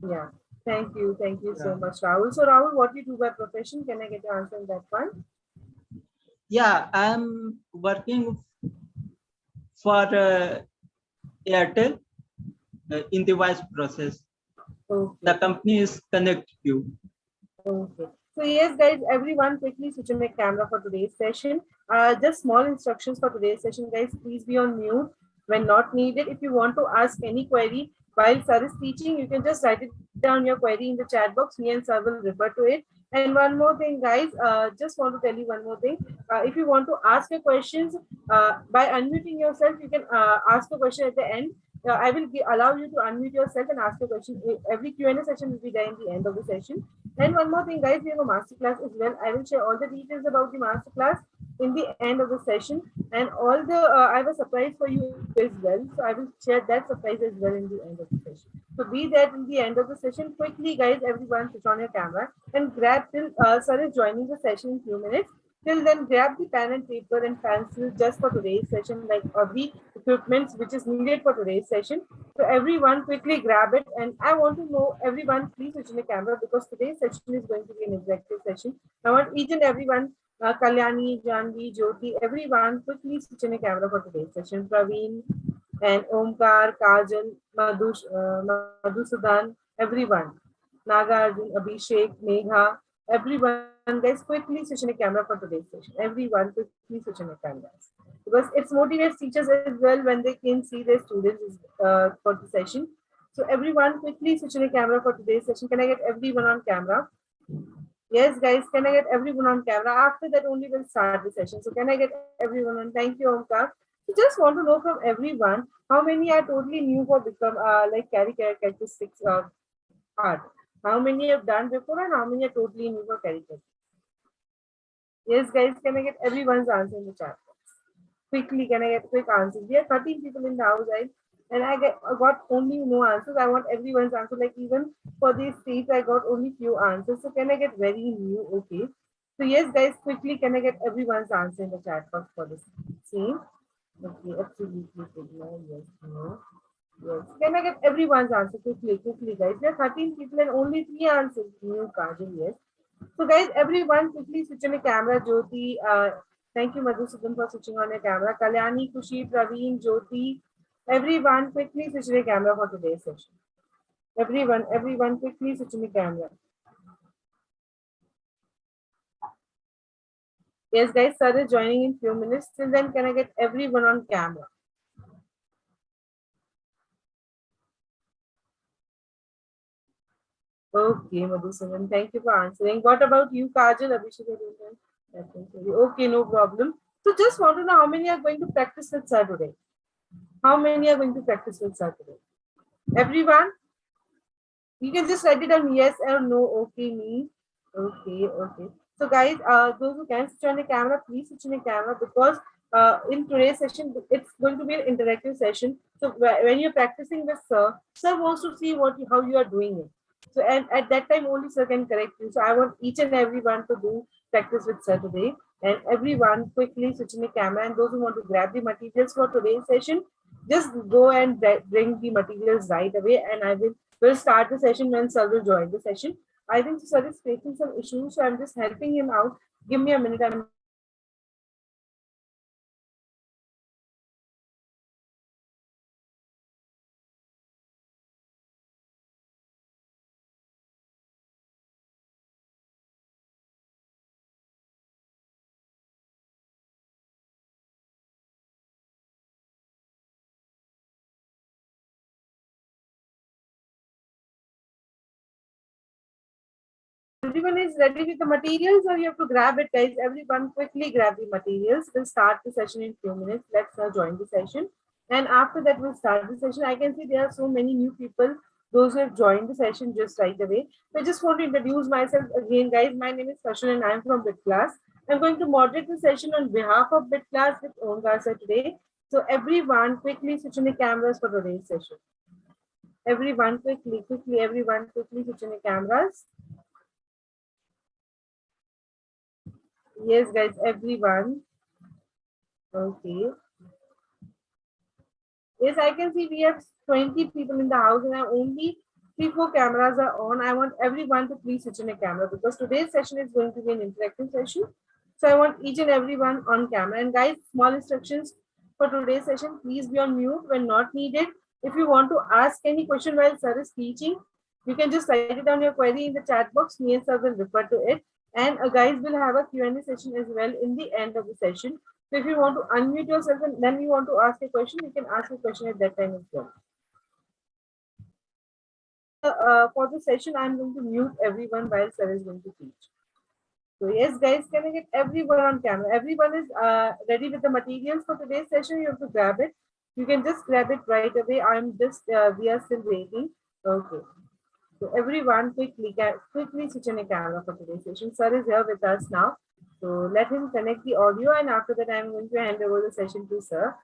Yeah. Thank you Yeah, so much, Rahul. So Rahul, what do you do by profession? Can I get your answer on that one? yeah. I'm working for Airtel in the voice process. The Okay. company is Connect You. Okay. So yes, guys, everyone quickly switch on your camera for today's session. Just small instructions for today's session, guys. Please be on mute when not needed. If you want to ask any query while sir is teaching, you can just write it down your query in the chat box. Me and sir will refer to it. And one more thing, guys, just want to tell you one more thing. If you want to ask your questions by unmuting yourself, you can ask a question at the end. I will allow you to unmute yourself and ask a question. Every Q&A session will be there in the end of the session. And one more thing, guys, we have a masterclass as well. I will share all the details about the masterclass in the end of the session, and all the I have a surprise for you as well. So I will share that surprise as well in the end of the session. So be there in the end of the session. Quickly, guys, everyone, switch on your camera and grab till sir is joining the session in few minutes. Till then, grab the pen and paper and pencil just for today's session, like the equipments which is needed for today's session. So everyone quickly grab it. And I want to know everyone, please switch in the camera because today's session is going to be an executive session. I want each and everyone, Kalyani, Janvi, Jyoti, everyone, quickly switch in the camera for today's session. Praveen and Omkar, Kajal, Madhusudan, everyone. Nagarjun, Abhishek, Megha, everyone, guys, quickly switch in the camera for today's session. Everyone, quickly switch in the cameras. Because it motivates teachers as well when they can see their students for the session. So everyone, quickly switch in the camera for today's session. Can I get everyone on camera? Yes, guys, can I get everyone on camera? After that, only we'll start the session. So, can I get everyone on? Thank you, Omkar. So, just want to know from everyone how many are totally new for become like characteristics art. How many have done before and how many are totally new for caricature? Yes, guys, can I get everyone's answer in the chat box? Quickly, can I get quick answers? We are 13 people in the house, right? And I got only no answers. I want everyone's answer. Like even for these seats, I got only few answers. So can I get very new? Okay. So yes, guys, quickly can I get everyone's answer in the chat box for this scene? Okay, absolutely. No, yes, no. Yes. Can I get everyone's answer quickly, guys? There are 13 people and only three answers. New Kajal, yes. So guys, everyone quickly switch on your camera. Jyoti, thank you Madhusudan for switching on your camera. Kalyani, Kushi, Praveen, Jyoti, everyone quickly switch on your camera for today's session. Everyone quickly switch on your camera. Yes guys, sir is joining in few minutes. Till then, can I get everyone on camera? Okay, Madhusudan, thank you for answering. What about you, Kajal, Abhishek? Okay, no problem. So just want to know how many are going to practice with sir today? How many are going to practice with sir today? Everyone? You can just write it down yes or no. Okay, me. Okay, okay. So guys, those who can switch on the camera, please switch on the camera because in today's session, it's going to be an interactive session. So when you're practicing with sir wants to see how you are doing it. So and at that time only sir can correct you. So I want each and everyone to do practice with sir today. And everyone quickly switch on the camera. And those who want to grab the materials for today's session, just go and bring the materials right away. And we'll start the session when sir will join the session. I think sir is facing some issues, so I'm just helping him out. Give me a minute. I'm just helping him out. Everyone is ready with the materials, or you have to grab it, guys? Everyone, quickly grab the materials. We'll start the session in few minutes. Let's now join the session, and after that, we'll start the session. I can see there are so many new people. Those who have joined the session just right away. So I just want to introduce myself again, guys. My name is Fashion, and I'm from Bit Class. I'm going to moderate the session on behalf of Bit Class with Onkar sir today. So everyone, quickly switch on the cameras for today's session. Everyone, everyone, quickly switch on the cameras. Yes, guys, everyone. Okay. Yes, I can see we have 20 people in the house and only 3-4 cameras are on. I want everyone to please switch on a camera because today's session is going to be an interactive session. So I want each and everyone on camera. And guys, small instructions for today's session. Please be on mute when not needed. If you want to ask any question while sir is teaching, you can just write it down your query in the chat box. Me and sir will refer to it. And guys, will have a Q&A session as well in the end of the session. So if you want to unmute yourself and then you want to ask a question, you can ask a question at that time as well. For the session, I'm going to mute everyone while sir is going to teach. So yes, guys, can I get everyone on camera? Everyone is ready with the materials for today's session. You have to grab it. You can just grab it right away. We are still waiting. Okay. So everyone quickly switch on a camera for today's session. Sir is here with us now. So let him connect the audio and after that I'm going to hand over the session to sir.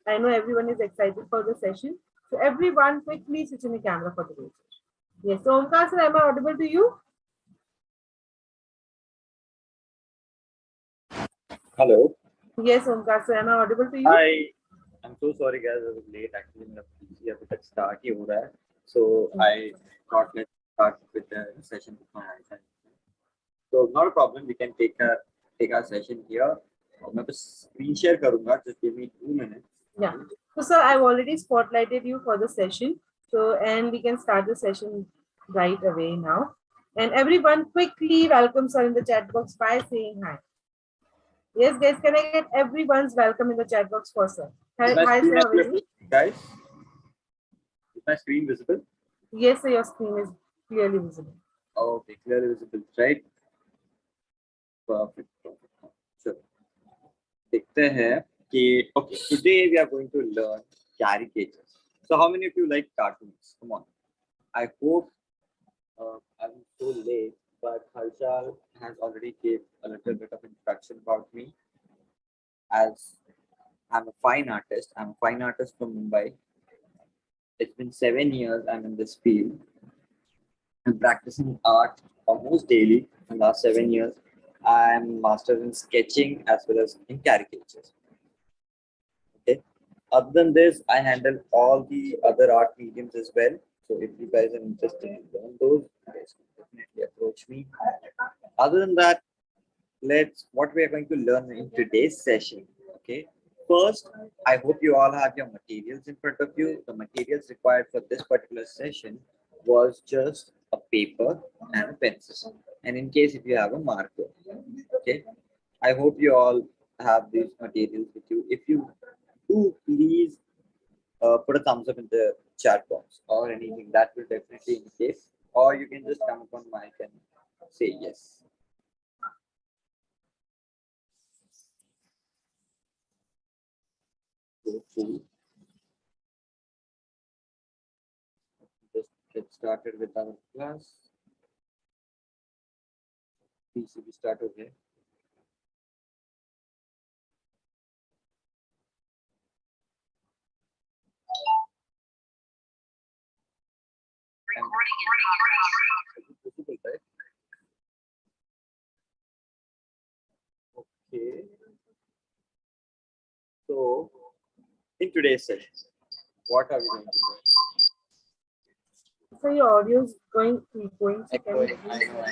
I know everyone is excited for the session. So everyone quickly switch on a camera for today's session. Yes, so Omkar sir, am I audible to you? Hello. Yes, Omkar sir, am I audible to you? Hi. I'm so sorry, guys. I was late. Actually, my PC अभी तक start ही हो रहा है. So I thought let's start with the session from my side. So not a problem. We can take our session here. मैं बस screen share करूँगा. Just give me 2 minutes. Yeah. So sir, I've already spotlighted you for the session. So and we can start the session right away now. And everyone quickly welcome sir in the chat box by saying hi. Yes, guys, can I get everyone's welcome in the chat box for sir? Hi, sir, how are you? Guys, is my screen visible? Yes, sir, your screen is clearly visible. Okay, clearly visible, right? Perfect. Sure. देखते हैं कि okay, today we are going to learn caricatures. So how many of you like cartoons? Come on. I hope I'm so late, but Harshal has already gave a little bit of introduction about me. As I'm a fine artist. I'm a fine artist from Mumbai. It's been 7 years I'm in this field. I'm practicing art almost daily in the last 7 years. I'm master in sketching as well as in caricatures. Okay. Other than this, I handle all the other art mediums as well. So if you guys are interested in learn those, you guys can definitely approach me. Other than that, what we are going to learn in today's session. Okay. First, I hope you all have your materials in front of you. The materials required for this particular session was just a paper and a pencil. And in case if you have a marker, okay. I hope you all have these materials with you. If you do, please put a thumbs up in the chat box or anything that will definitely indicate. Or you can just come up on mic and say yes. Cool. Just get started with our class. PCB start okay. Okay. So, in today's session, what are we going to do? So your audio is going. Echoing. I know.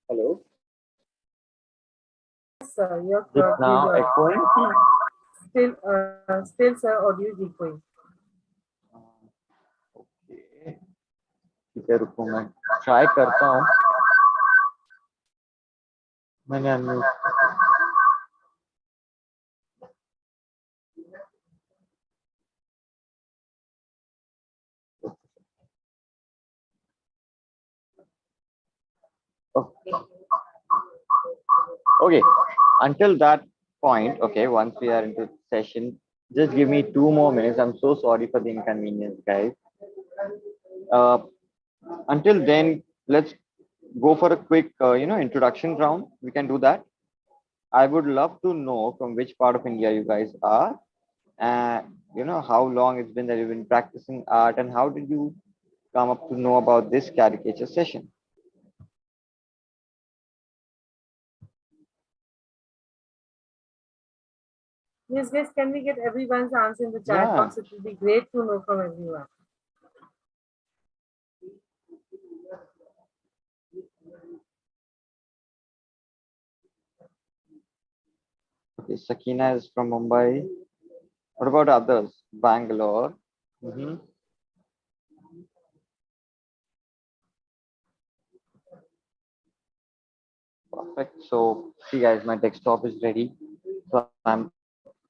Hello. Sir, your It's now echoing. Still, sir, audio is echoing. Okay. ठीक है रुको मैं try करता हूँ मैंने unmute okay until that point. Okay, once we are into session, just give me 2 more minutes. I'm so sorry for the inconvenience, guys. Until then, let's go for a quick introduction round. We can do that. I would love to know from which part of India you guys are. You know, how long it's been that you've been practicing art, and how did you come up to know about this caricature session? Yes, guys, can we get everyone's answer in the chat Yeah. box? It will be great to know from everyone. Okay, Sakina is from Mumbai. What about others? Bangalore. Mhm. Perfect. So, see, guys, my desktop is ready. So, I'm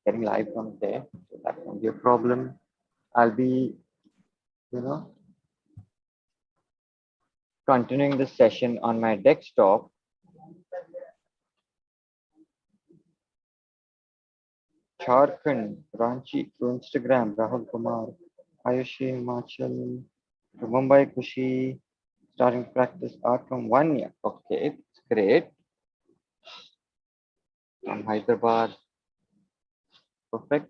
getting live from there. So, that won't be a problem. I'll be, you know, continuing the session on my desktop. Jharkhand, Ranchi through Instagram, Rahul Kumar, Ayushi Himachal, to Mumbai Kushi, starting practice art from 1 year. Okay, it's great. From Hyderabad, perfect.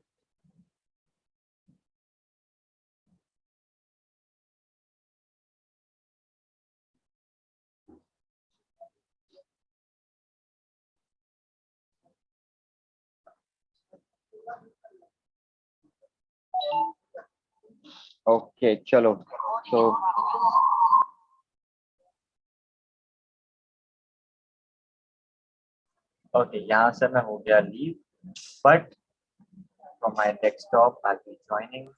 Okay, chalo. So, okay, यहाँ से मैं हो गया leave, but from my desktop I'll be joining.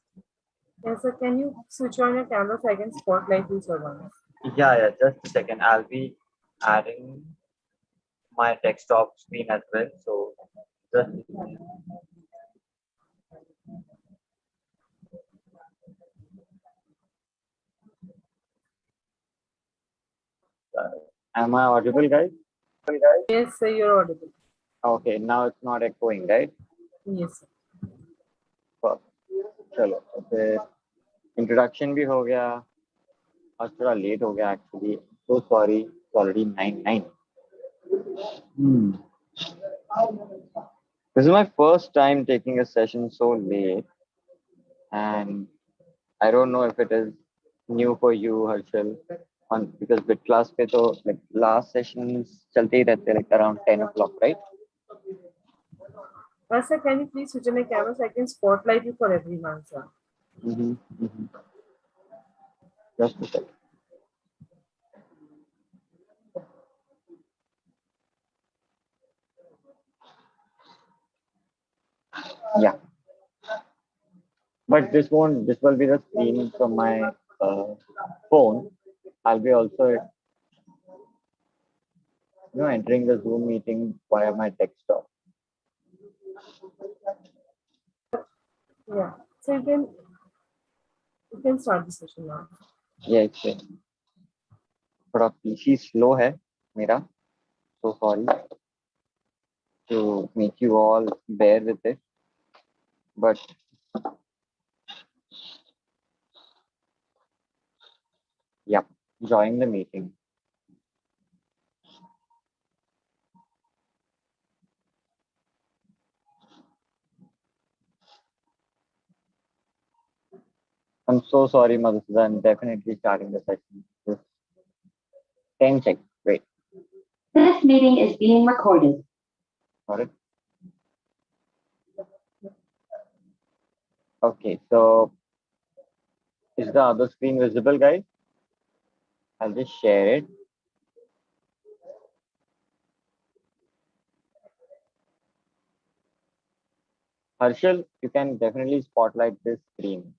Yes, sir, can you switch on your camera so I can spotlight you for once? Yeah, just a second. I'll be adding my desktop screen as well. So, just am I audible, guys? Yes, sir, you're audible. Okay, now it's not echoing, right? Yes, sir. चलो तो फिर introduction भी हो गया. आज थोड़ा late हो गया actually. So sorry. It's already 9:09. This is my first time taking a session so late, and I don't know if it is new for you, Harshal. On because with class पे तो like last sessions चलते ही रहते हैं, like around 10 o'clock, right? Sir, can you please switch on your camera so I can spotlight you for everyone, sir? Just a second. Yeah. But this won't. This will be the screen from my phone. I'll be also, entering the Zoom meeting via my desktop. Yeah. So you can start the session now. Yeah, थोड़ा PC slow है मेरा. So sorry to make you all bear with it. But yeah, join the meeting. I'm so sorry, Madhusudan. I'm definitely starting the session. Just 10 seconds. Wait. This meeting is being recorded. Got it? Okay, so is the other screen visible, guys? I'll just share it. Harshal, you can definitely spotlight this screen.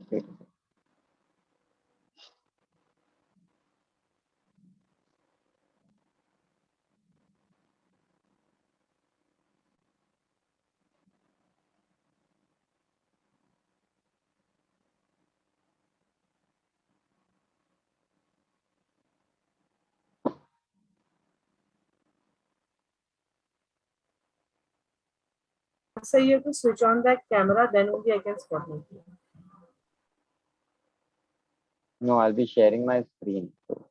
Okay. So you have to switch on that camera, then only I can spotlight you. No, I'll be sharing my screen. So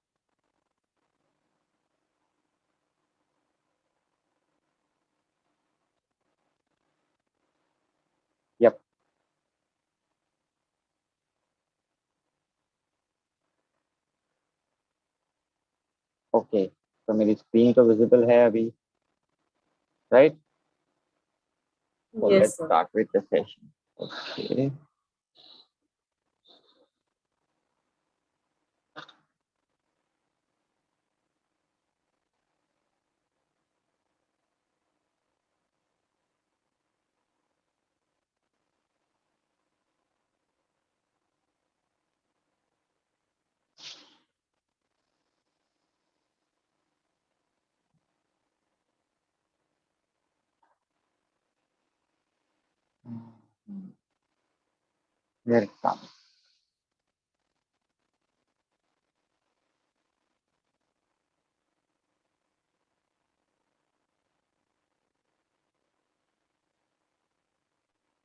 मेरी screen तो visible है अभी, right? So Yes, let's sir. start with the session. Okay. Here it comes.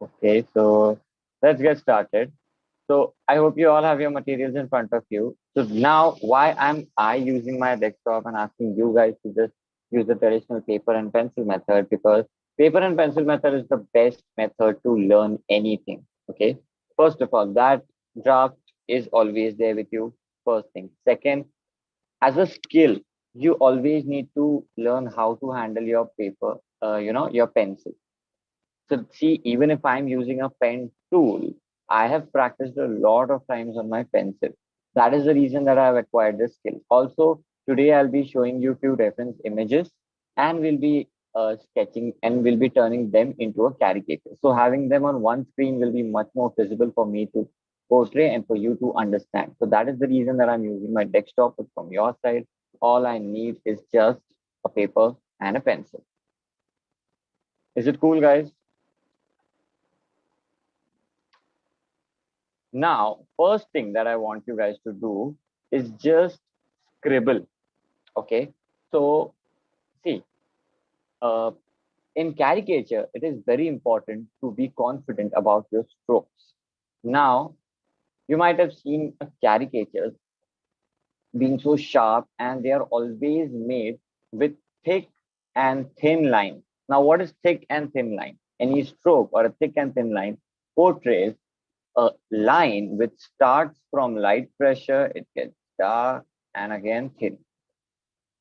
Okay, so let's get started. So I hope you all have your materials in front of you. So now why am I using my desktop and asking you guys to just use the traditional paper and pencil method? Because paper and pencil method is the best method to learn anything. Okay. First of all, that draft is always there with you. First thing. Second, as a skill, you always need to learn how to handle your paper, your pencil. So see, even if I'm using a pen tool, I have practiced a lot of times on my pencil. That is the reason that I've acquired this skill. Also, today I'll be showing you few reference images and we'll be sketching and we'll be turning them into a caricature. So having them on one screen will be much more visible for me to portray and for you to understand. So that is the reason that I'm using my desktop. But from your side, all I need is just a paper and a pencil. Is it cool, guys? Now, first thing that I want you guys to do is just scribble. Okay. So, see, uh, in caricature, it is very important to be confident about your strokes. Now, you might have seen caricatures being so sharp and they are always made with thick and thin line. Now, what is thick and thin line? Any stroke or a thick and thin line portrays a line which starts from light pressure, it gets dark and again thin.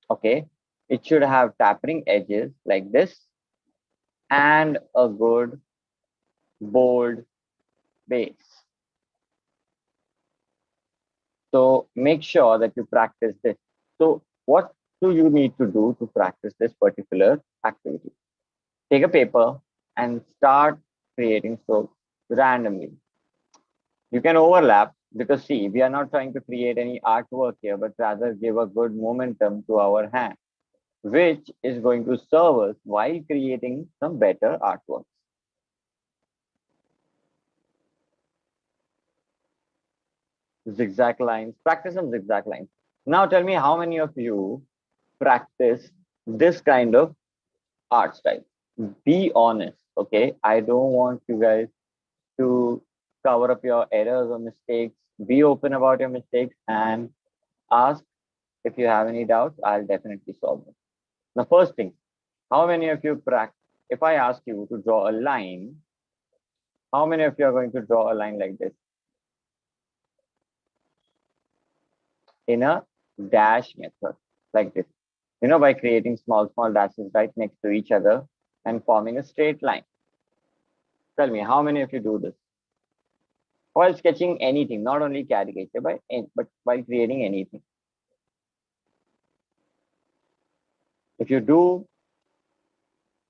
Okay. It should have tapering edges like this and a good bold base. So make sure that you practice this. So what do you need to do to practice this particular activity? Take a paper and start creating strokes randomly. You can overlap because see, we are not trying to create any artwork here, but rather give a good momentum to our hand, which is going to serve us while creating some better artworks. Zigzag lines, practice some zigzag lines. Now tell me how many of you practice this kind of art style? Be honest, okay? I don't want you guys to cover up your errors or mistakes. Be open about your mistakes and ask if you have any doubts. I'll definitely solve them. The first thing, how many of you practice? If I ask you to draw a line, how many of you are going to draw a line like this? In a dash method, like this. By creating small dashes right next to each other and forming a straight line. Tell me, how many of you do this? While sketching anything, not only caricature, but while creating anything. If you do,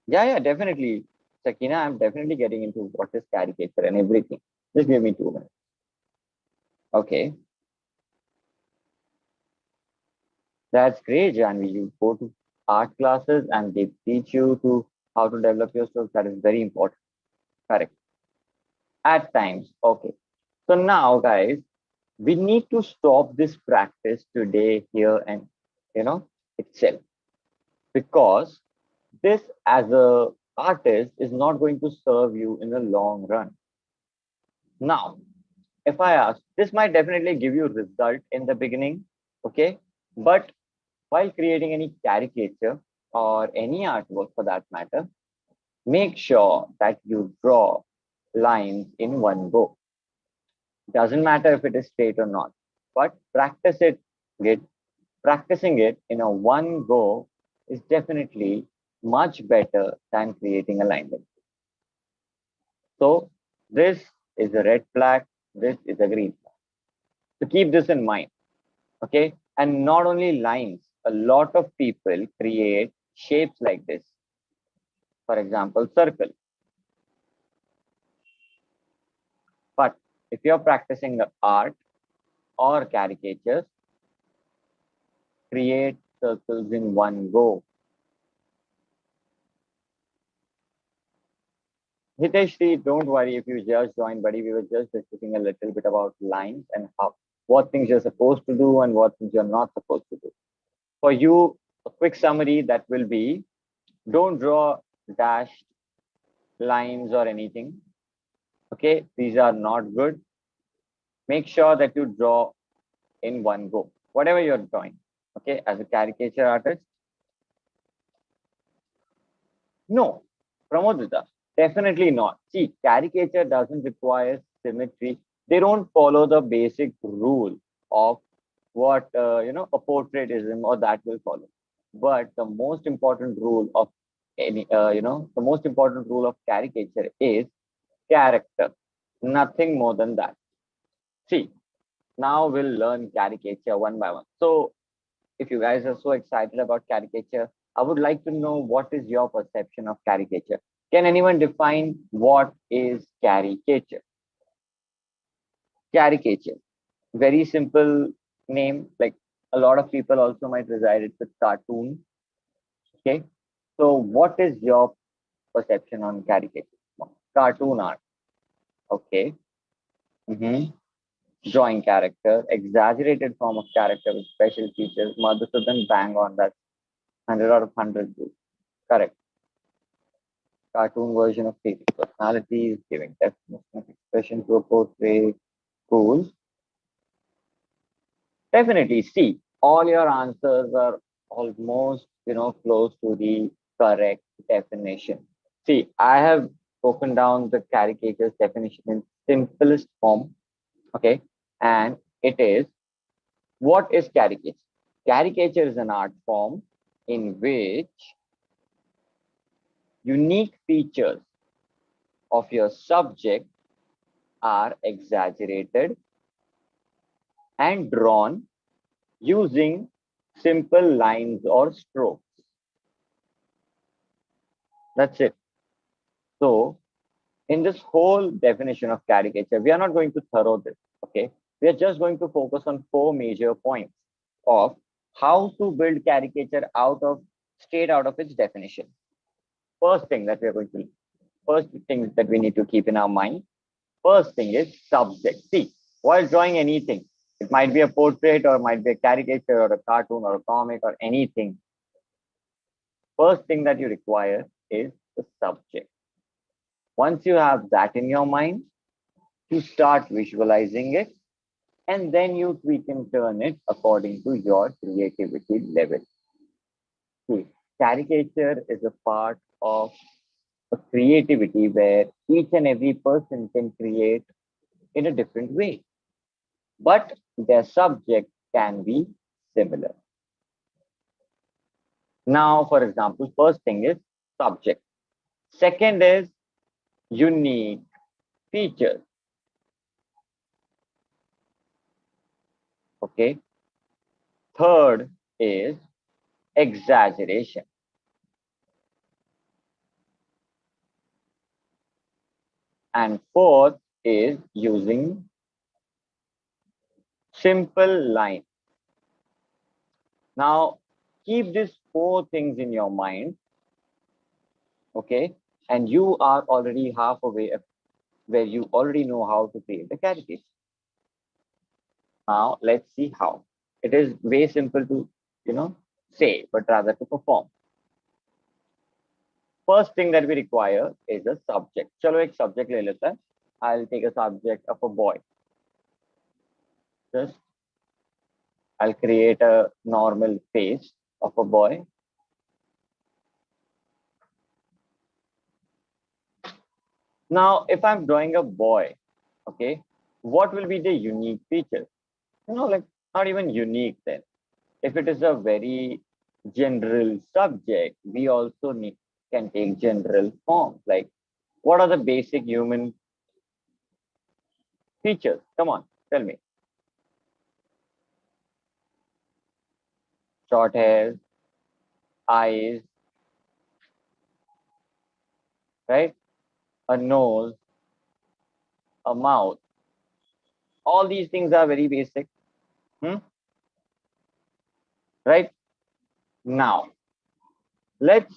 yeah, definitely. Sakina, I'm definitely getting into what is caricature and everything. Just give me 2 minutes. Okay. That's great, Janvi. You go to art classes and they teach you to how to develop your strokes. That is very important. Correct. At times. Okay. So now, guys, we need to stop this practice today, here, and itself, because this as a artist is not going to serve you in the long run. Now, if I ask, this might definitely give you result in the beginning, okay? But while creating any caricature or any artwork for that matter, make sure that you draw lines in one go. Doesn't matter if it is straight or not, but practice it. Get practicing it in a one go is definitely much better than creating a line like this. So this is a red flag, this is a green flag. So keep this in mind, okay? And not only lines, a lot of people create shapes like this. For example, circle. But if you're practicing the art or caricatures, create circles in one go. Hiteshri, don't worry if you just joined, buddy. We were just discussing a little bit about lines and how what things you're supposed to do and what things you're not supposed to do. For you, a quick summary that will be: don't draw dashed lines or anything. Okay, these are not good. Make sure that you draw in one go, whatever you're drawing. Okay, as a caricature artist. No, Pramodita, definitely not. See, caricature doesn't require symmetry. They don't follow the basic rule of what a portraitism or that will follow. But the most important rule of any the most important rule of caricature is character. Nothing more than that. See, now we'll learn caricature one by one. So if you guys are so excited about caricature, I would like to know what is your perception of caricature. Can anyone define what is caricature? Caricature, very simple name. Like a lot of people also might reside it with cartoon. Okay, so what is your perception on caricature? Cartoon art. Okay. Mm-hmm. Drawing character, exaggerated form of character with special features. Madhusudan bang on that. 100 out of 100. Correct. Cartoon version of stating personalities, giving definition of expression to a portrait. Cool. Definitely. See, all your answers are almost, close to the correct definition. See, I have broken down the caricature's definition in simplest form. Okay. And it is, what is caricature? Caricature is an art form in which unique features of your subject are exaggerated and drawn using simple lines or strokes. That's it. So, in this whole definition of caricature, we are not going to thorough this, okay? We are just going to focus on four major points of how to build caricature straight out of its definition. First thing that we need to keep in our mind. First thing is subject. See, while drawing anything, it might be a portrait or it might be a caricature or a cartoon or a comic or anything. First thing that you require is the subject. Once you have that in your mind, you start visualizing it and then you tweak and turn it according to your creativity level. See, caricature is a part of a creativity where each and every person can create in a different way, but their subject can be similar. Now, for example, first thing is subject. Second is unique features. Okay. Third is exaggeration. And fourth is using simple line. Now, keep these four things in your mind, okay? And you are already halfway where you already know how to create the caricature. Now, let's see how. It is way simple to, say, but rather to perform. First thing that we require is a subject. Chalo ek subject le leta hai. I'll take a subject of a boy. Just I'll create a normal face of a boy. Now, if I'm drawing a boy, okay, what will be the unique features? Like not even unique then. If it is a very general subject, we also can take general forms. Like, what are the basic human features? Come on, tell me. Short hair, eyes, right? A nose, a mouth. All these things are very basic. Hmm? Right? Now, let's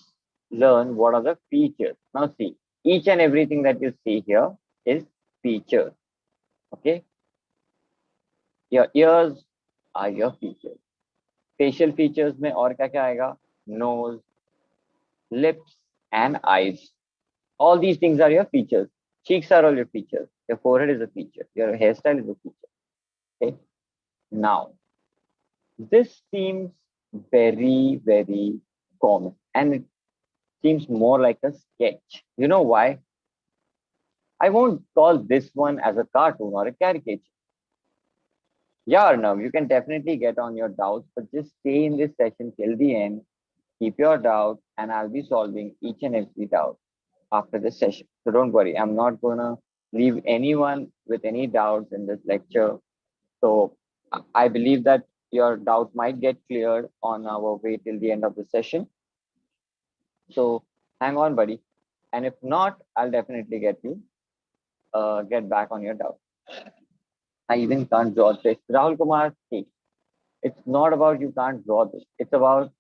learn what are the features. Now, see, each and everything that you see here is features. Okay? Your ears are your features. Facial features में और क्या क्या आएगा? Nose, lips, and eyes. All these things are your features. Cheeks are all your features. Your forehead is a feature. Your hairstyle is a feature. Okay? Now, this seems very, very common, and it seems more like a sketch. You know why? I won't call this one as a cartoon or a caricature. Yeah, Arnav, you can definitely get on your doubts, but just stay in this session till the end. Keep your doubt, and I'll be solving each and every doubt after this session. So don't worry, I'm not gonna leave anyone with any doubts in this lecture. So I believe that your doubt might get cleared on our way till the end of the session. So hang on, buddy. And if not, I'll definitely get back on your doubt. I even can't draw this. Rahul Kumar, see, it's not about you can't draw this. It's about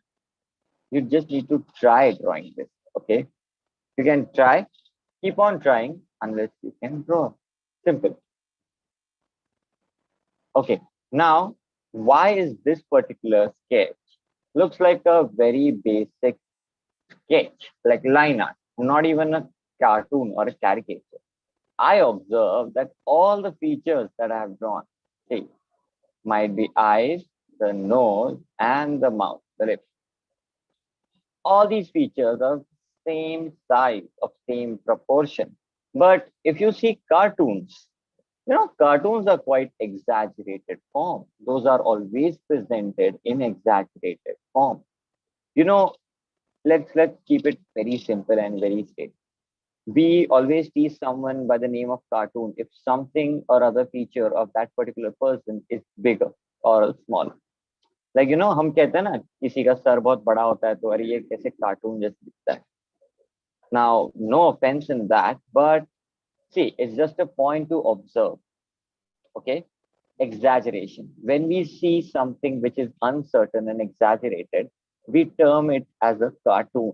you just need to try drawing this. Okay. You can try, keep on trying unless you can draw. Simple. Okay. Now, why is this particular sketch looks like a very basic sketch, like line art, not even a cartoon or a caricature? I observe that all the features that I have drawn, see, might be eyes, the nose, and the mouth, the lips. All these features are same size, of same proportion. But if you see cartoons, cartoons are quite exaggerated form. Those are always presented in exaggerated form. You know, let's keep it very simple and very straight. We always tease someone by the name of cartoon if something or other feature of that particular person is bigger or smaller. Like हम कहते हैं ना किसी का sir बहुत बड़ा होता है तो अरे ये कैसे कार्टून जैसे दिखता है. Now, no offense in that, but see, it's just a point to observe. Okay, exaggeration. When we see something which is uncertain and exaggerated, we term it as a cartoon.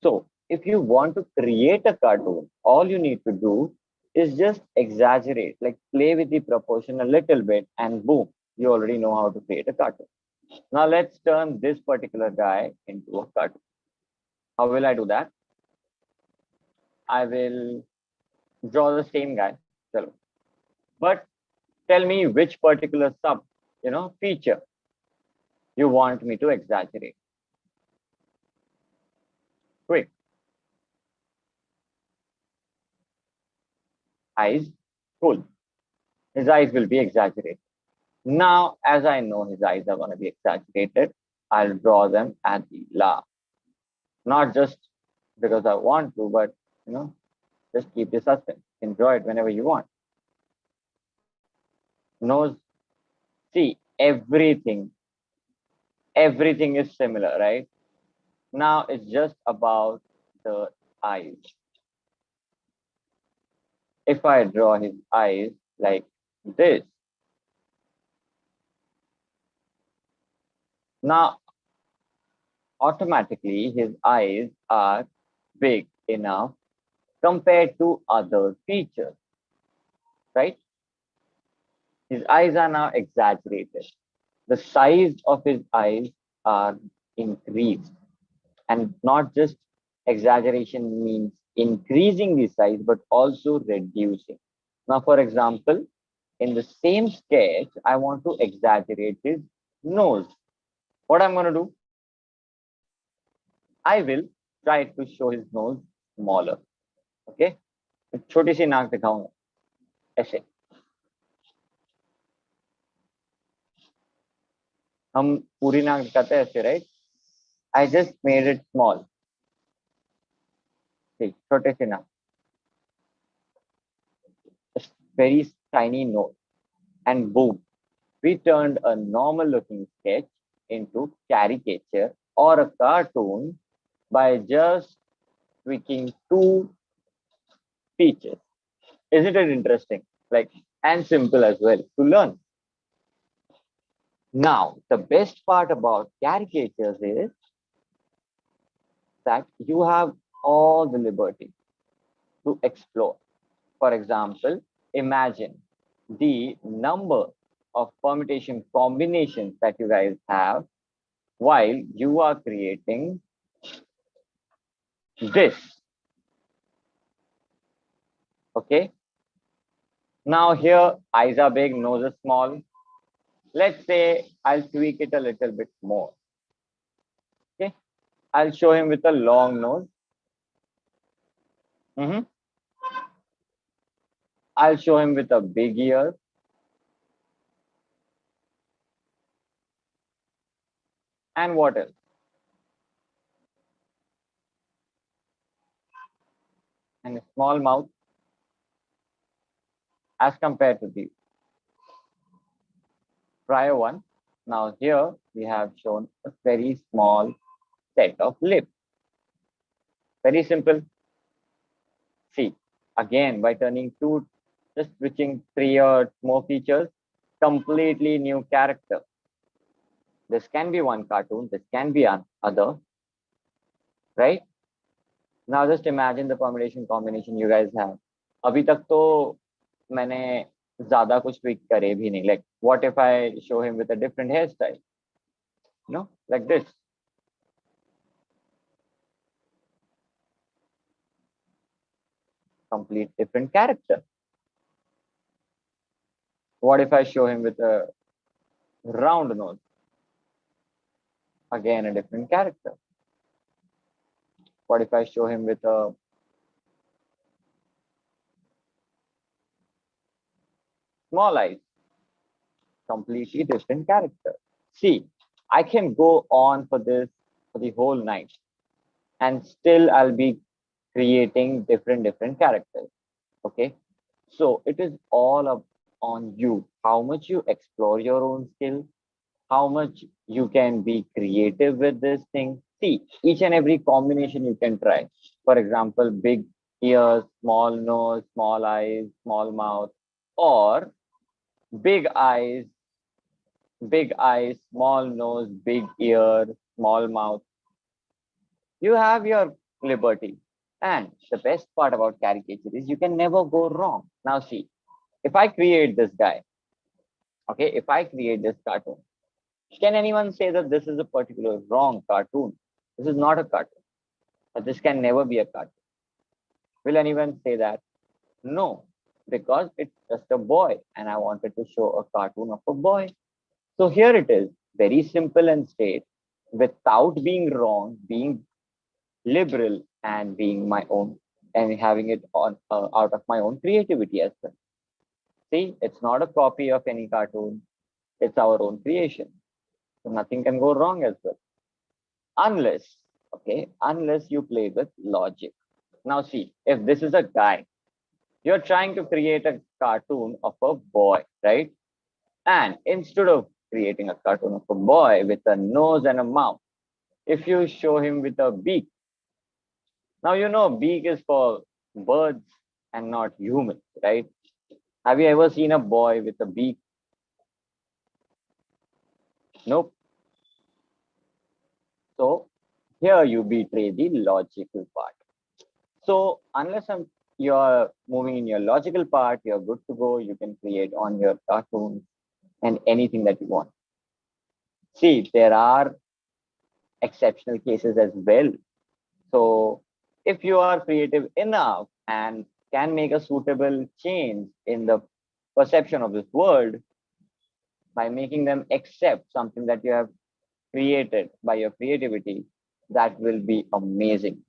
So if you want to create a cartoon, all you need to do is just exaggerate, like play with the proportion a little bit, and boom, you already know how to create a cartoon. Now let's turn this particular guy into a cartoon. How will I do that? I will draw the same guy. But tell me which particular feature you want me to exaggerate. Quick. Eyes. Cool. His eyes will be exaggerated. Now, as I know his eyes are going to be exaggerated, I'll draw them at the last. Not just because I want to, but just keep the suspense. Enjoy it whenever you want. Nose. See, everything is similar, right? Now it's just about the eyes. If I draw his eyes like this, now automatically his eyes are big enough compared to other features, right? His eyes are now exaggerated. The size of his eyes are increased, and not just exaggeration means increasing the size, but also reducing. Now, for example, in the same sketch, I want to exaggerate his nose. What I'm going to do? I will try to show his nose smaller. Okay? छोटी सी नाक दिखाऊंगा ऐसे. हम पूरी नाक दिखाते हैं ऐसे, right? I just made it small. See, छोटे से नाक, very tiny nose, and boom, we turned a normal looking sketch into caricature or a cartoon by just tweaking two features. Isn't it interesting? Like, and simple as well to learn. Now, the best part about caricatures is that you have all the liberty to explore. For example, imagine the number of permutation combinations that you guys have while you are creating this. Okay. Now here, eyes are big, nose is small. Let's say I'll tweak it a little bit more. Okay. I'll show him with a long nose. I'll show him with a big ear. And what else? And a small mouth as compared to the prior one. Now here we have shown a very small set of lips. Very simple. See, again, by turning two, just switching three or more features, completely new character. This can be one cartoon, this can be another, right? Now just imagine the permutation combination you guys have. अभी तक तो मैंने ज़्यादा कुछ tweak करे भी नहीं. Like, what if I show him with a different hairstyle? No, like this. Complete different character. What if I show him with a round nose? Again, a different character. What if I show him with a small eyes? Completely different character. See, I can go on for this for the whole night, and still I'll be creating different characters. Okay, so it is all up on you, how much you explore your own skill, how much you can be creative with this thing. See, each and every combination you can try. For example, big ears, small nose, small eyes, small mouth, or big eyes, small nose, big ear, small mouth. You have your liberty. And the best part about caricature is you can never go wrong. Now see, if I create this guy, okay, if I create this cartoon, can anyone say that this is a particular wrong cartoon? This is not a cartoon. But this can never be a cartoon. Will anyone say that? No, because it's just a boy and I wanted to show a cartoon of a boy. So here it is, very simple and straight, without being wrong, being liberal and being my own and having it on out of my own creativity as well. See, it's not a copy of any cartoon. It's our own creation. So nothing can go wrong as well. Unless, okay, unless you play with logic. Now see, if this is a guy, you're trying to create a cartoon of a boy, right? And instead of creating a cartoon of a boy with a nose and a mouth, if you show him with a beak, now you know beak is for birds and not humans, right? Have you ever seen a boy with a beak? Nope. So here you betray the logical part. So unless you're moving in your logical part, you're good to go. You can create on your cartoon and anything that you want. See, there are exceptional cases as well. So if you are creative enough and can make a suitable change in the perception of this world by making them accept something that you have created by your creativity, that will be amazing.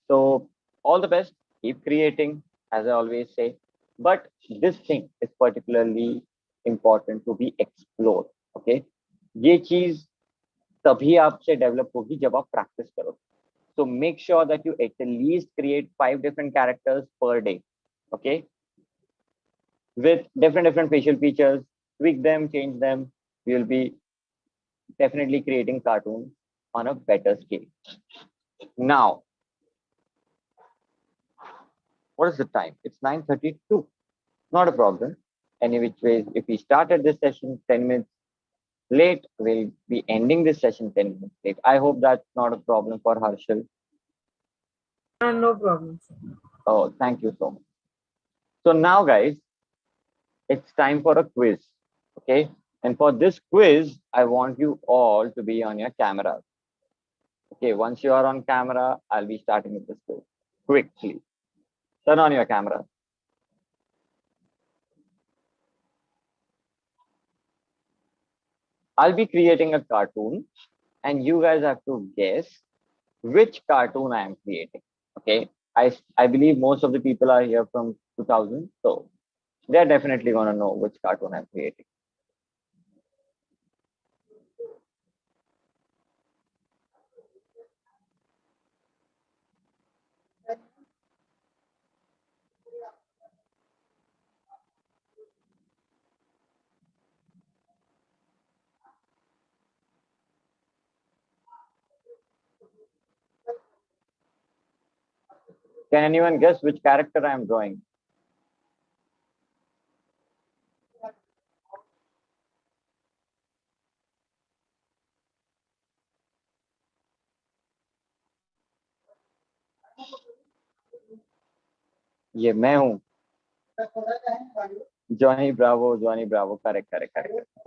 So all the best, keep creating, as I always say. But this thing is particularly important to be explored. Okay, ये चीज तभी आपसे develop होगी जब आप practice करो. So make sure that you at least create 5 different characters per day. Okay, with different facial features, tweak them, change them. We will be definitely creating cartoons on a better scale. Now, what is the time? It's 9:32. Not a problem. Any which ways, if we started this session 10 minutes late, we'll be ending this session 10 minutes late. I hope that's not a problem for Harshal. No problem. Oh, thank you so much. So now, guys, it's time for a quiz. Okay. And for this quiz, I want you all to be on your cameras. Okay. Once you are on camera, I'll be starting with this quiz. Quickly. Turn on your camera. I'll be creating a cartoon and you guys have to guess which cartoon I am creating. Okay. I believe most of the people are here from 2000. So they're definitely going to know which cartoon I'm creating. Can anyone guess which character I am drawing? ये मैं हूँ. Johnny Bravo, correct.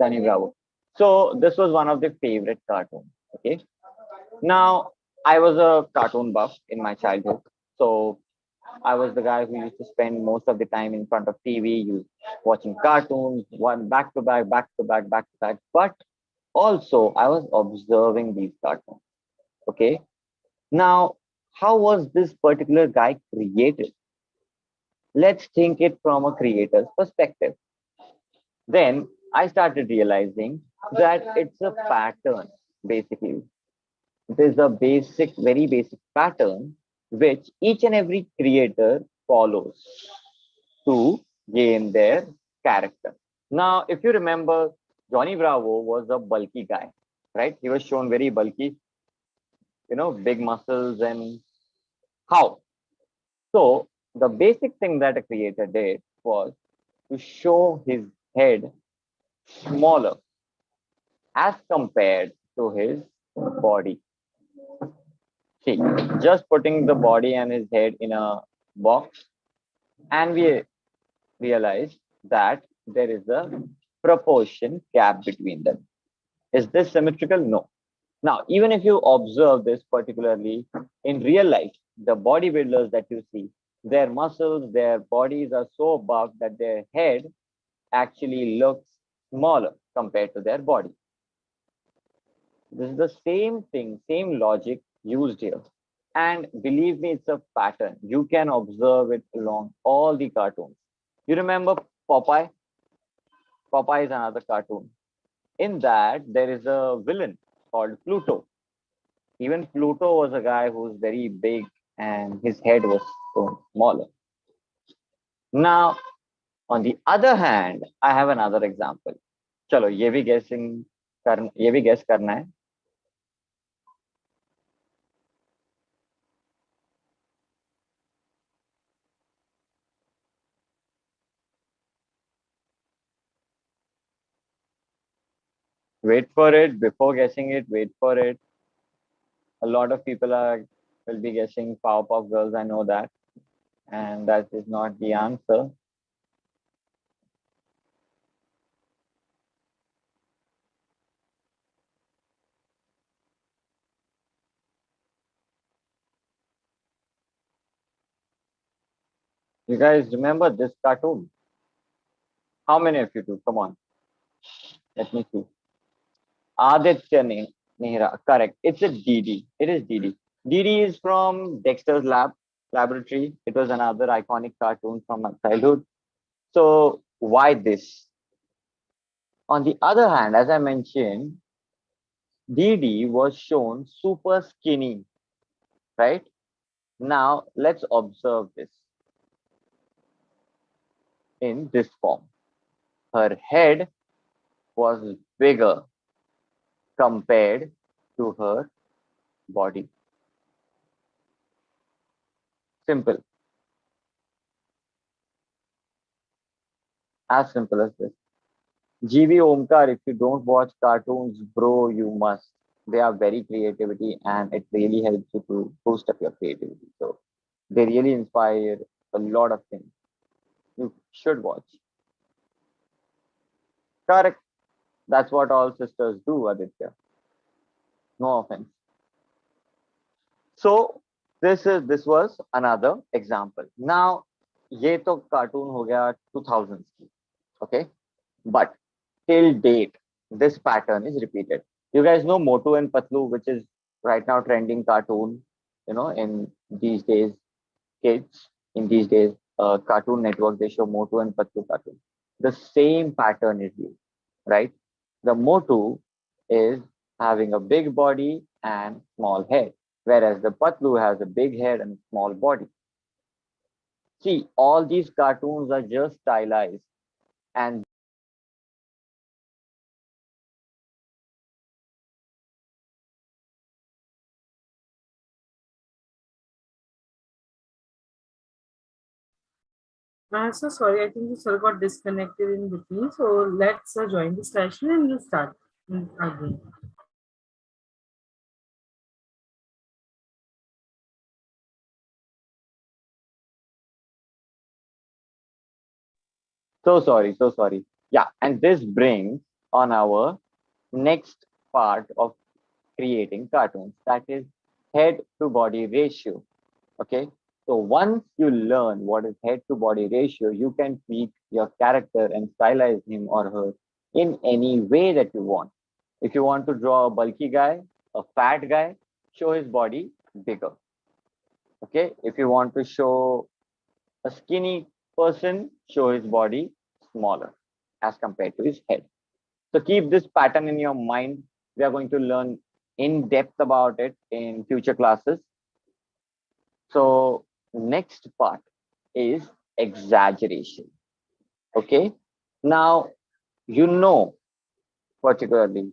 Johnny Bravo. So this was one of the favorite cartoons. Okay. Now I was a cartoon buff in my childhood. So I was the guy who used to spend most of the time in front of TV, watching cartoons, one back to back. But also I was observing these cartoons. Okay. Now, how was this particular guy created? Let's think it from a creator's perspective. Then I started realizing that it's a pattern, basically. It is a very basic pattern which each and every creator follows to gain their character. Now, if you remember, Johnny Bravo was a bulky guy, right? He was shown very bulky, big muscles and how. So the basic thing that a creator did was to show his head smaller as compared to his body. See, just putting the body and his head in a box, and we realize that there is a proportion gap between them. Is this symmetrical? No. Now, even if you observe this particularly in real life, the bodybuilders that you see, their muscles, their bodies are so buff that their head actually looks smaller compared to their body. This is the same thing, same logic used here. And believe me, it's a pattern. You can observe it along all the cartoons. You remember Popeye? Popeye is another cartoon. In that, there is a villain called Pluto. Even Pluto was a guy who was very big and his head was so smaller. Now, on the other hand, I have another example. चलो ये भी guess करना है. Wait for it. Before guessing it, wait for it. A lot of people will be guessing Powerpuff Girls. I know that, and that is not the answer. You guys remember this cartoon? How many of you do? Come on. Let me see. Aditya Nehra. Correct. It's a DD. It is DD. DD is from Dexter's Laboratory. It was another iconic cartoon from my childhood. So why this? On the other hand, as I mentioned, DD was shown super skinny, right? Now let's observe this in this form. Her head was bigger compared to her body. Simple, as simple as this. GV Omkar, if you don't watch cartoons, bro, you must. They are very creativity and it really helps you to boost up your creativity. So they really inspire a lot of things. You should watch. Correct. That's what all sisters do, Aditya. No offense. So this was another example. Now, ये तो cartoon हो गया 2000s की, okay? But till date, this pattern is repeated. You guys know Motu and Patlu, which is right now trending cartoon, in these days, kids, in these days, Cartoon Network, they show Motu and Patlu cartoon. The same pattern is used, right? The Motu is having a big body and small head, whereas the Patlu has a big head and small body. See, all these cartoons are just stylized, and So sorry, I think the cell got disconnected in between. So let's join the session and we'll start again. so sorry, so sorry. Yeah, and this brings on our next part of creating cartoons, that is head to body ratio. Okay, so once you learn what is head to body ratio, you can tweak your character and stylize him or her in any way that you want. If you want to draw a bulky guy, a fat guy, show his body bigger. Okay, if you want to show a skinny person, show his body smaller as compared to his head. So keep this pattern in your mind. We are going to learn in depth about it in future classes. So next part is exaggeration. Okay. Now you know particularly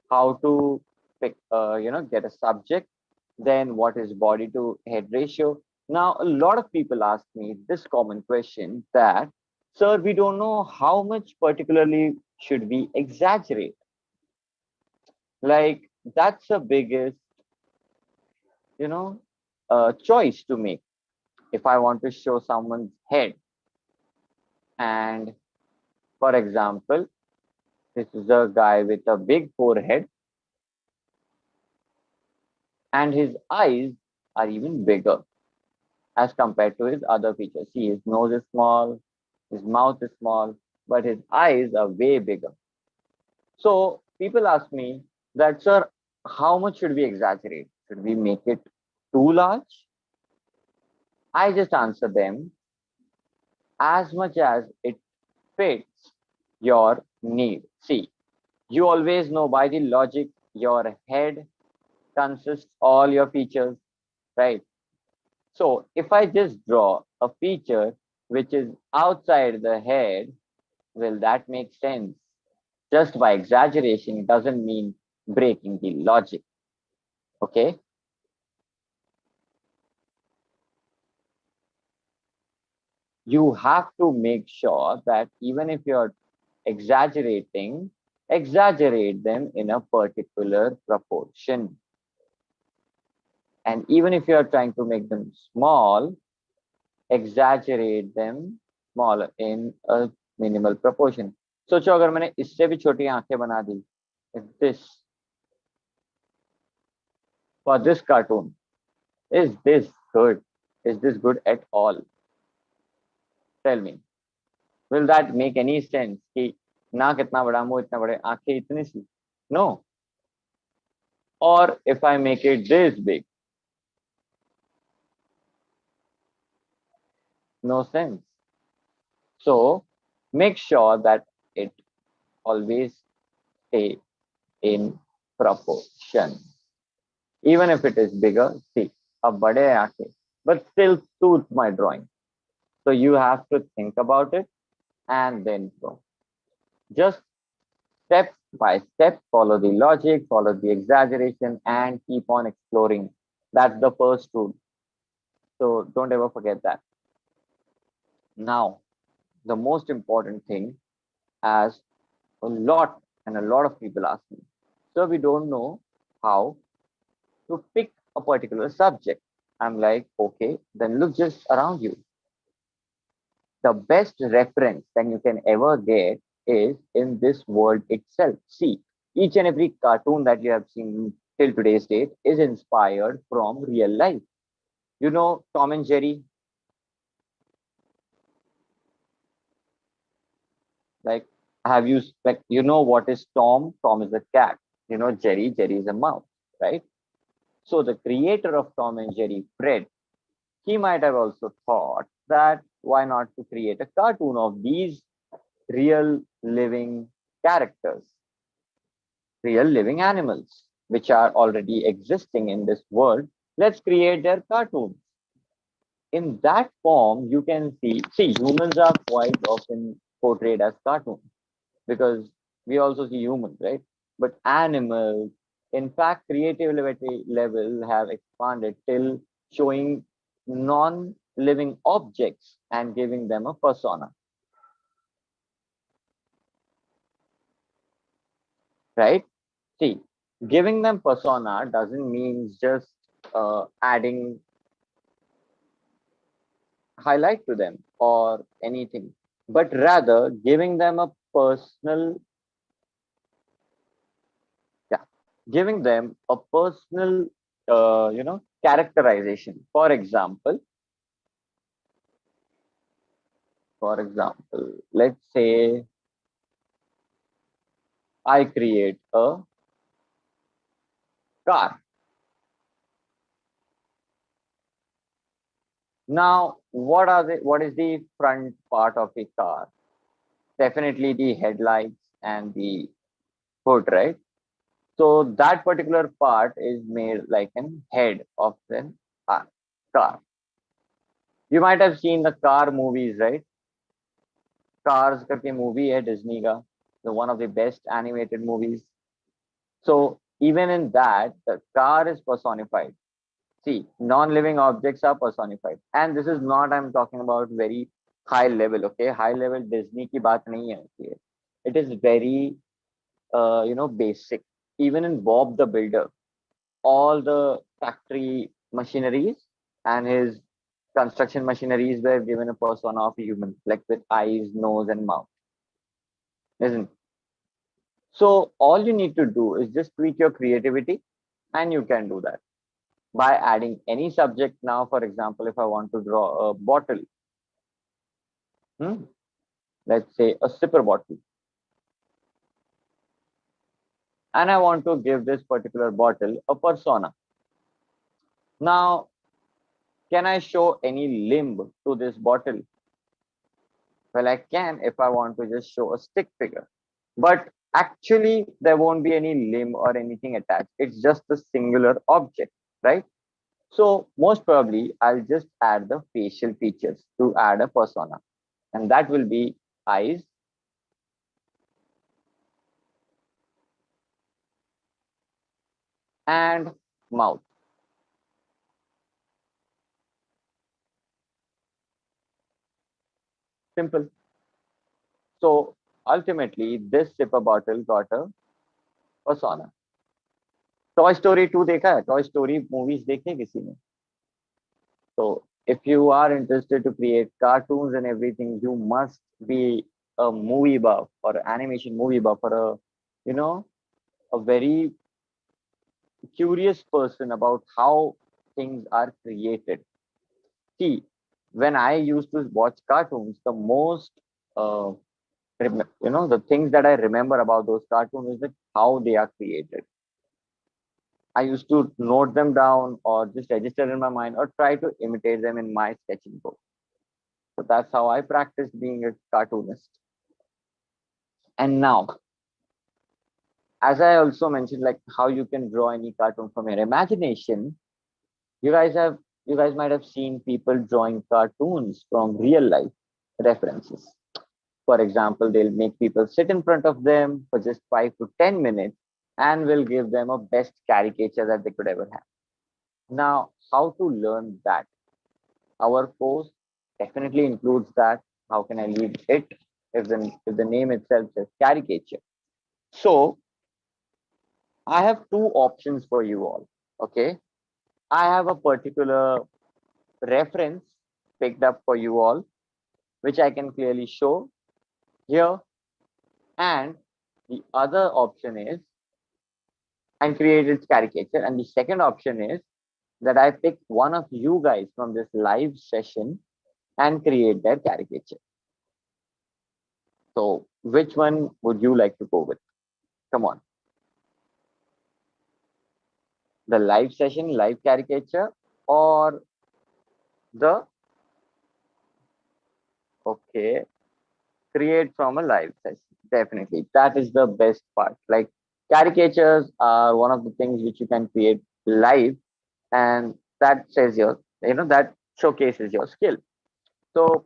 how to pick, get a subject, then what is body to head ratio. Now a lot of people ask me this common question that, sir, we don't know how much particularly should we exaggerate. Like that's the biggest, you know, choice to make. If I want to show someone's head, and for example, this is a guy with a big forehead, and his eyes are even bigger as compared to his other features. See, his nose is small, his mouth is small, but his eyes are way bigger. So people ask me that, sir, how much should we exaggerate? Should we make it too large? I just answer them as much as it fits your need. See, you always know by the logic, your head consists all your features, right? So if I just draw a feature which is outside the head, will that make sense? Just by exaggeration doesn't mean breaking the logic. Okay. You have to make sure that even if you're exaggerating, exaggerate them in a particular proportion. And even if you're trying to make them small, exaggerate them smaller in a minimal proportion. सोचो अगर मैंने इससे भी छोटी आंखें बना दी, if this for this cartoon, is this good? Is this good at all? Tell me, will that make any sense? कि नाक इतना बड़ा, मुंह इतना बड़े, आंखें इतनी सी? No. Or if I make it this big, no sense. So make sure that it always stay in proportion. Even if it is bigger, see, a bade aake, but still suits my drawing. So you have to think about it and then draw. Just step by step, follow the logic, follow the exaggeration, and keep on exploring. That's the first rule. So don't ever forget that. Now, the most important thing, as a lot of people ask me, so we don't know how to pick a particular subject. I'm like, okay, then look just around you. The best reference that you can ever get is in this world itself. See, each and every cartoon that you have seen till today's date is inspired from real life. You know, Tom and Jerry, like, have you, like, you know what is Tom? Tom is a cat. You know, Jerry is a mouse, right? So the creator of Tom and Jerry, Fred, he might have also thought that why not to create a cartoon of these real living characters, real living animals, which are already existing in this world. Let's create their cartoons. In that form, you can see, humans are quite often portrayed as cartoons because we also see humans, right? But animals, in fact, creativity level have expanded till showing non-living objects and giving them a persona, right? See, giving them persona doesn't mean just adding highlight to them or anything, but rather giving them a personal, yeah, giving them a personal, characterization. For example, let's say I create a car. Now, what is the front part of a car? Definitely the headlights and the hood, right? So that particular part is made like an head of the car. You might have seen the car movies, right? Cars करके movie है Disney का, the one of the best animated movies. So even in that, the car is personified. See, non-living objects are personified, and this is not, I'm talking about very high level. Okay, high level Disney की बात नहीं है ये. It is very basic. Even in Bob the Builder, all the factory machineries and his construction machineries were given a persona of a human, like with eyes, nose, and mouth, isn't it? So all you need to do is just tweak your creativity, and you can do that by adding any subject. Now, for example, if I want to draw a bottle, hmm, let's say a sipper bottle, and I want to give this particular bottle a persona. Now, can I show any limb to this bottle? Well, I can if I want to just show a stick figure. But actually, there won't be any limb or anything attached. It's just a singular object, right? So most probably, I'll just add the facial features to add a persona. And that will be eyes and mouth. Simple. So ultimately, this sipper bottle got a persona. Toy story 2 देखा है? Toy story movies देखी है किसी ने? So if you are interested to create cartoons and everything, you must be a movie buff or animation movie buff or a very curious person about how things are created. See, when I used to watch cartoons, the most the things that I remember about those cartoons is that how they are created. I used to note them down or just register in my mind or try to imitate them in my sketching book. So that's how I practiced being a cartoonist. And now, as I also mentioned, like how you can draw any cartoon from your imagination, you guys have you guys might have seen people drawing cartoons from real life references. For example, they'll make people sit in front of them for just 5 to 10 minutes and will give them a best caricature that they could ever have. Now, how to learn that? Our course definitely includes that. How can I leave it if the name itself says caricature? So I have two options for you all. Okay. I have a particular reference picked up for you all, which I can clearly show here. And the other option is and create its caricature. And the second option is that I pick one of you guys from this live session and create their caricature. So which one would you like to go with? Come on. The live session, live caricature, or the okay, create from a live session. Definitely. That is the best part. Like caricatures are one of the things which you can create live, and that says your, that showcases your skill. So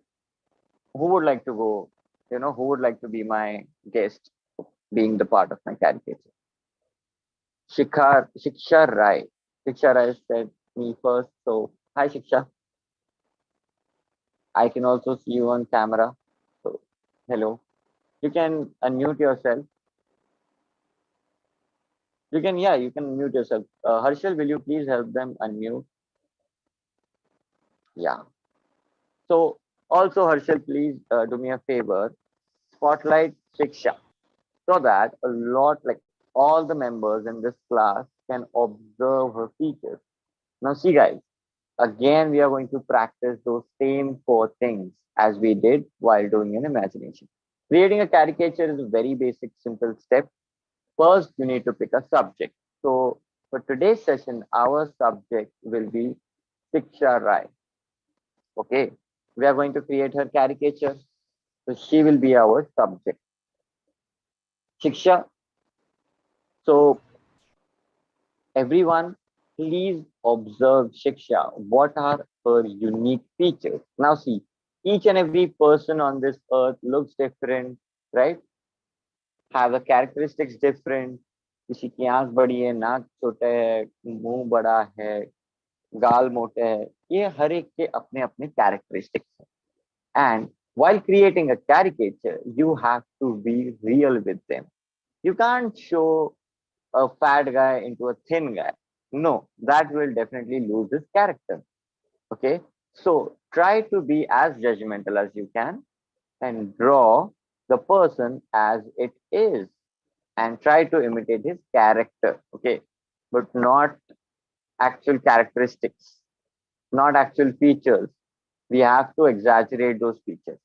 who would like to go? Who would like to be my guest, being the part of my caricature? Shiksha Rai. Shiksha Rai said me first. So hi Shiksha. I can also see you on camera. So hello. You can unmute yourself. You can mute yourself. Harshal, will you please help them unmute? Yeah. So also Harshal, please do me a favor. Spotlight Shiksha so that a lot, like all the members in this class can observe her features. Now see guys, again we are going to practice those same four things as we did while doing an imagination. Creating a caricature is a very basic, simple step. First, you need to pick a subject. So for today's session, our subject will be Shiksha Rai. Okay, we are going to create her caricature. So she will be our subject. Shiksha. So everyone, please observe Shiksha. What are her unique features? Now see, each and every person on this earth looks different, right? Have the characteristics different. किसी की आंख बड़ी है, नाक छोटा है, मुंह बड़ा है, गाल मोटे है. ये हर एक के अपने अपने characteristics हैं. And while creating a caricature, you have to be real with them. You can't show a fat guy into a thin guy. No, that will definitely lose his character. Okay, so try to be as judgmental as you can and draw the person as it is and try to imitate his character. Okay, but not actual characteristics, not actual features. We have to exaggerate those features.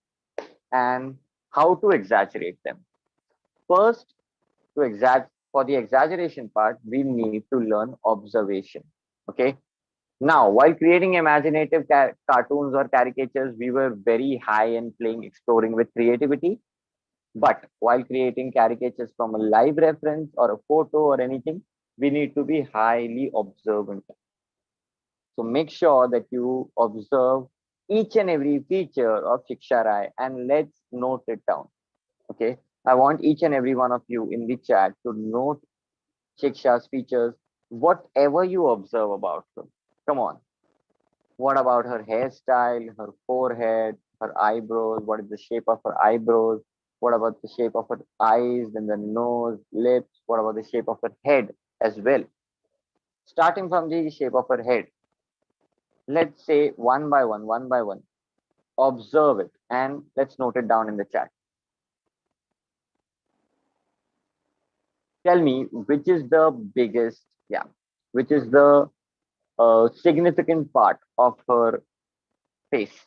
And how to exaggerate them? First, for the exaggeration part, we need to learn observation. Okay. Now, while creating imaginative cartoons or caricatures, we were very high in playing, exploring with creativity. But while creating caricatures from a live reference or a photo or anything, we need to be highly observant. So make sure that you observe each and every feature of Shiksha Rai and let's note it down. Okay. I want each and every one of you in the chat to note Shiksha's features, whatever you observe about her. Come on. What about her hairstyle, her forehead, her eyebrows? What is the shape of her eyebrows? What about the shape of her eyes, then the nose, lips? What about the shape of her head as well? Starting from the shape of her head, let's say one by one, observe it and let's note it down in the chat. Tell me which is the biggest, which is the significant part of her face,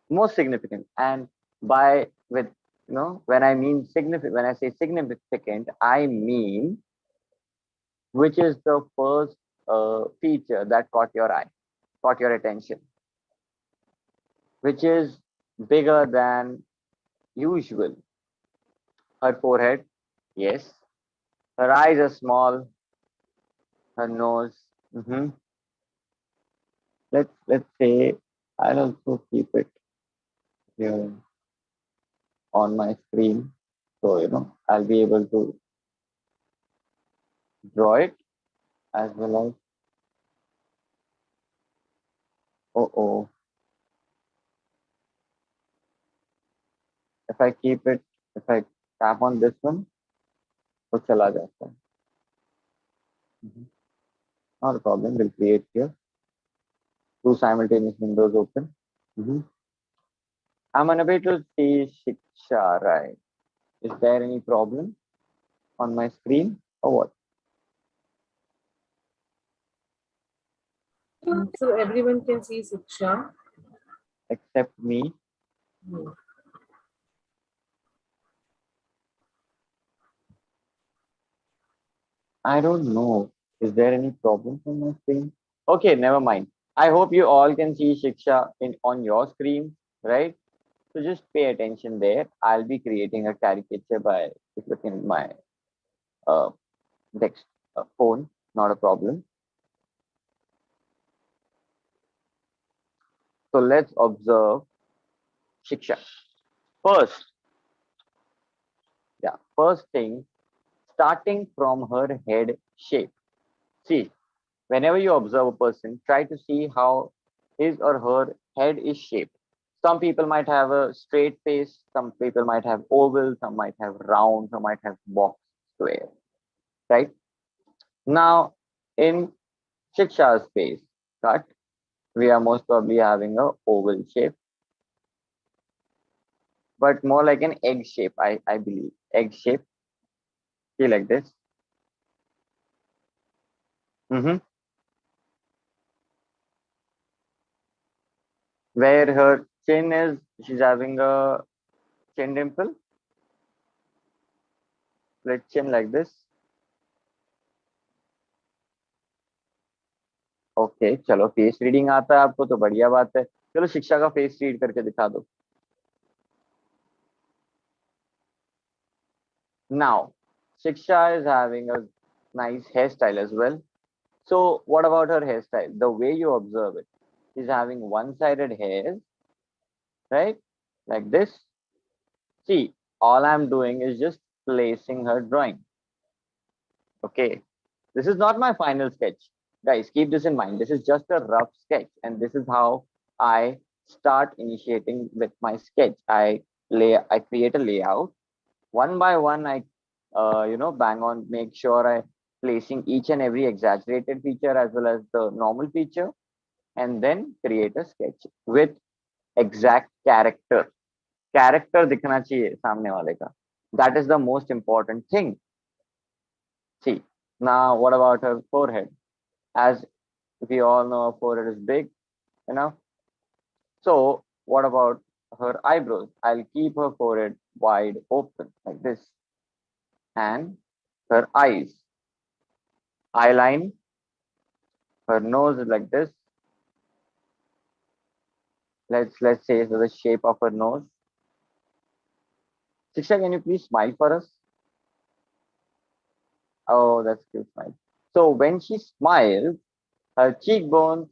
most significant. And by with when I mean significant, when I say significant, I mean which is the first feature that caught your eye, caught your attention, which is bigger than usual. Her forehead, yes. Her eyes are small. Her nose. Let's say I'll also keep it here on my screen, so I'll be able to draw it as well as. Oh, if I keep it, if I tap on this one, वो चला जाता है. Not a problem. We'll create here two simultaneous windows open. I'm unable to see Shiksha, right? Is there any problem on my screen or what? So everyone can see Siksha. Except me. I don't know. Is there any problem on my screen? Okay, never mind. I hope you all can see Shiksha on your screen, right? So just pay attention there. I'll be creating a caricature by looking my text phone, not a problem. So let's observe Shiksha. First thing, starting from her head shape. See, whenever you observe a person, try to see how his or her head is shaped. Some people might have a straight face, some people might have oval, some might have round, some might have box square, right? Now, in Shiksha's face cut, we are most probably having a oval shape, but more like an egg shape, I believe. Egg shape, see like this. Where her chin is, she's having a chin dimple, split chin like this. Okay चलो face reading आता है आपको तो बढ़िया बात है. चलो शिक्षा का फेस रीड करके दिखा दो. Now Shiksha is having a nice hairstyle as well. So what about her hairstyle? The way you observe it, she's having one-sided hair, right? Like this. See, all I'm doing is just placing her drawing. Okay, this is not my final sketch. Guys, keep this in mind. This is just a rough sketch, and this is how I start initiating with my sketch. I create a layout. One by one, I bang on, make sure I placing each and every exaggerated feature as well as the normal feature, and then create a sketch with exact character. Character दिखना चाहिए सामने वाले का. That is the most important thing. See, now what about her forehead? As we all know, her forehead is big enough. So what about her eyebrows? I'll keep her forehead wide open like this. And her eyes. Eyeline. Her nose is like this. Let's say the shape of her nose. Shiksha, can you please smile for us? Oh, that's cute smile. So when she smiles, her cheekbones,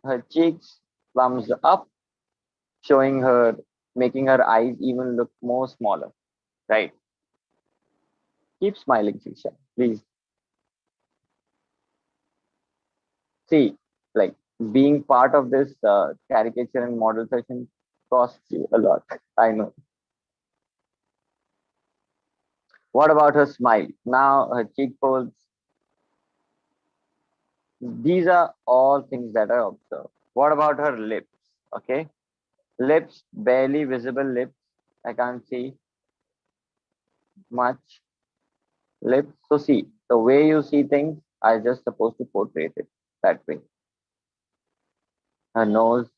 her cheeks thumbs up, showing her, making her eyes even look more smaller, right? Keep smiling, Shiksha, please. See, like being part of this caricature and model session costs you a lot. I know. What about her smile? Now her cheekbones. These are all things that I observe. What about her lips? Okay. Lips, barely visible lips. I can't see much lips. So see, the way you see things, I just supposed to portray it that way. Her nose,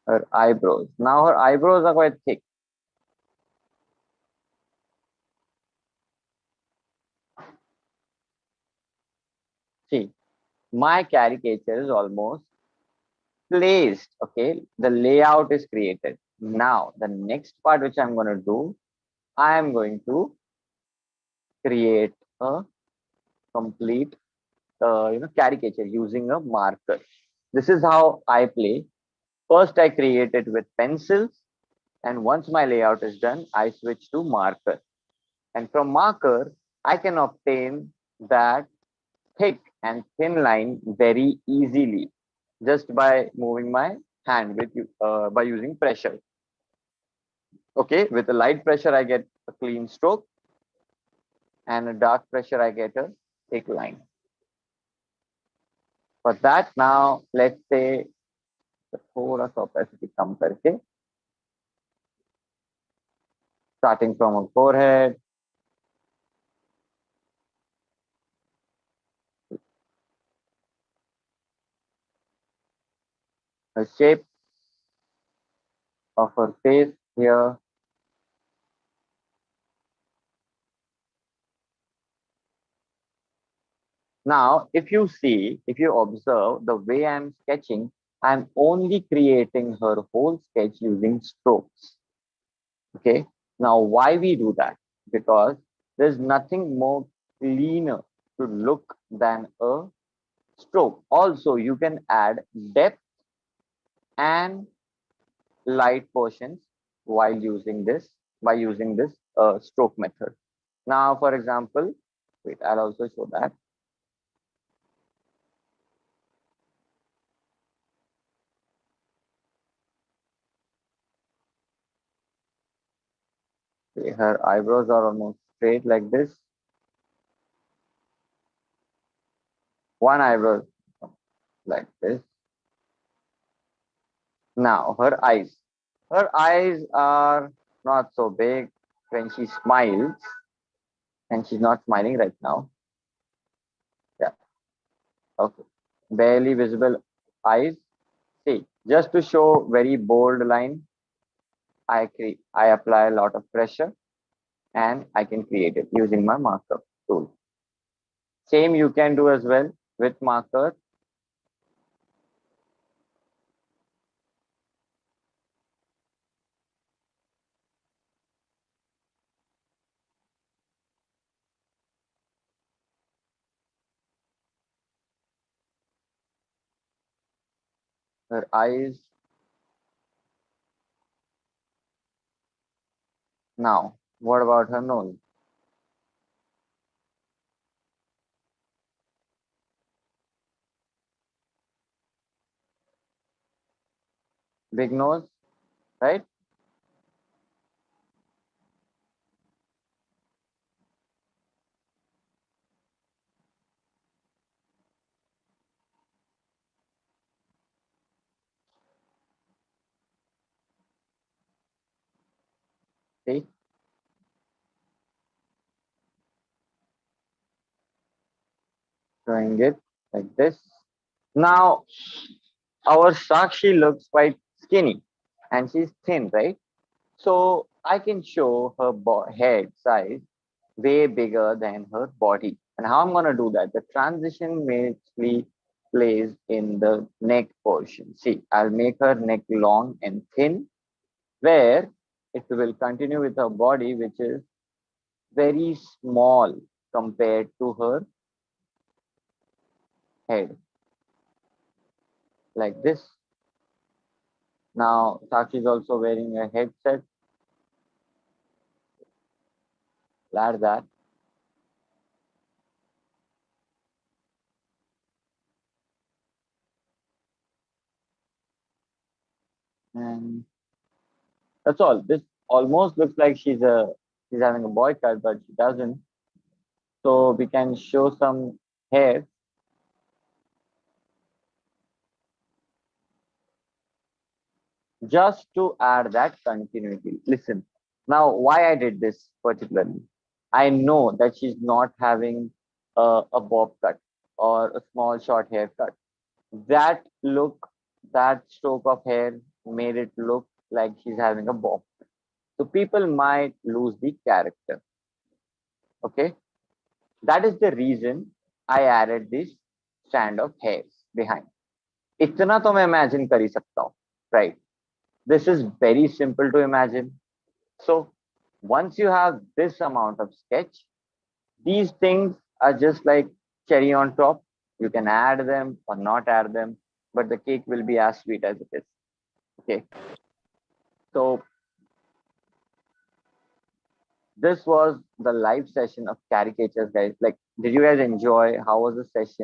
her eyebrows. Now her eyebrows are quite thick. See, my caricature is almost placed. Okay, the layout is created. Now the next part which I'm going to do I am going to create a complete caricature using a marker. This is how I play. First, I create it with pencils, and once my layout is done, I switch to marker. And from marker, I can obtain that thick and thin line very easily just by moving my hand with by using pressure. Okay, with a light pressure, I get a clean stroke, and a dark pressure, I get a thick line. For that, now let's say थोड़ा सा opacity कम करके, starting from a forehead, a shape of her face here. Now, if you see, if you observe the way I'm sketching, I'm only creating her whole sketch using strokes. Okay. Now, why we do that? Because there's nothing more cleaner to look than a stroke. Also, you can add depth and light portions while using this stroke method. Now, for example, wait, I'll also show that. Okay, her eyebrows are almost straight like this. One eyebrow like this. Now, her eyes. Her eyes are not so big when she smiles, and she's not smiling right now. Yeah. Okay. Barely visible eyes. See, just to show very bold line, I apply a lot of pressure and I can create it using my marker tool. Same you can do as well with marker. Her eyes. Now, what about her nose? Big nose, right? See? Showing it like this. Now, our Sakshi looks quite skinny and she's thin, right? So I can show her head size way bigger than her body. And how I'm going to do that? The transition mainly plays in the neck portion. See, I'll make her neck long and thin, where it will continue with her body, which is very small compared to her head, like this. Now, Sakshi is also wearing a headset. Add that. And that's all. This almost looks like she's having a boy cut, but she doesn't. So we can show some hair. Just to add that continuity. Listen, now why I did this particularly. I know that she's not having a bob cut or a small short haircut. That look, that stroke of hair made it look like she's having a bob. So people might lose the character. Okay, that is the reason I added this strand of hairs behind. इतना तो मैं imagine कर ही सकता हूँ, right? This is very simple to imagine. So once you have this amount of sketch, these things are just like cherry on top. You can add them or not add them, but the cake will be as sweet as it is. Okay. So this was the live session of caricatures, guys. Like, did you guys enjoy? How was the session?